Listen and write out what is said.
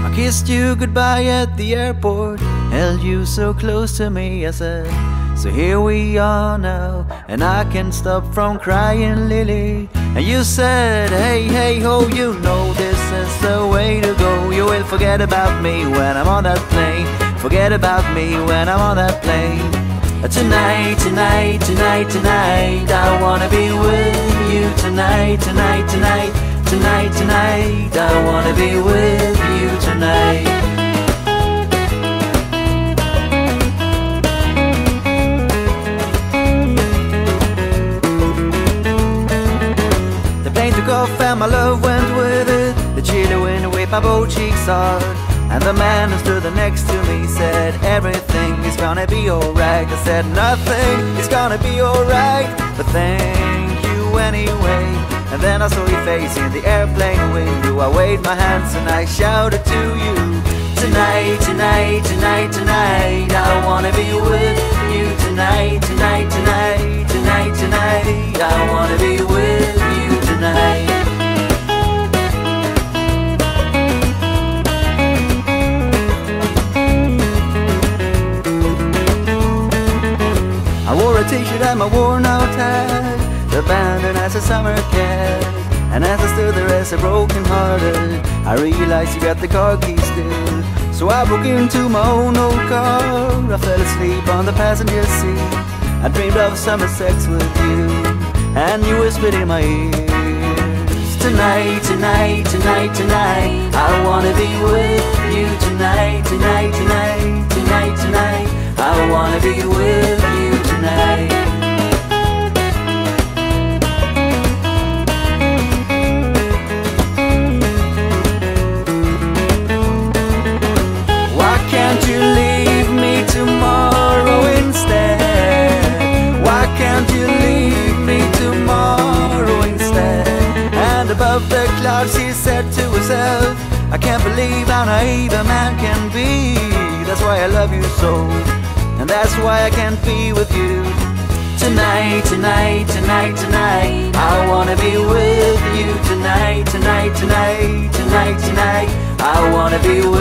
I kissed you goodbye at the airport, held you so close to me. I said, so here we are now, and I can't stop from crying, Lily. And you said, hey, hey, ho, you know this is the way to go. You will forget about me when I'm on that plane. Forget about me when I'm on that plane. Tonight, tonight, tonight, tonight, I wanna be with you tonight, tonight, tonight, tonight, tonight, I wanna be with you tonight. The plane took off and my love went with it. The chilly wind whipped my both cheeks hard, and the man who stood next to me said, everything is gonna be alright. I said, nothing is gonna be alright, but thank you anyway. And then I saw your face in the airplane window. I waved my hands and I shouted to you, tonight, tonight, tonight, tonight, I wanna be with you tonight, tonight, tonight, tonight, tonight, I wanna be with you tonight. I wore a t-shirt and my worn-out hat, abandoned as a summer cat. And as I stood there as a broken-hearted, I realized you got the car keys still. So I broke into my own old car. I fell asleep on the passenger seat. I dreamed of summer sex with you, and you whispered in my ears, tonight, tonight, tonight, tonight, I wanna be with you tonight, tonight, tonight, tonight, tonight, I wanna be with you tonight. Why can't you leave me tomorrow instead? Why can't you leave me tomorrow instead? And above the clouds she said to herself, I can't believe how naive a man can be. That's why I love you so, and that's why I can't be with you tonight, tonight, tonight, tonight, I wanna be with you tonight, tonight, tonight, tonight, tonight, I wanna be with you.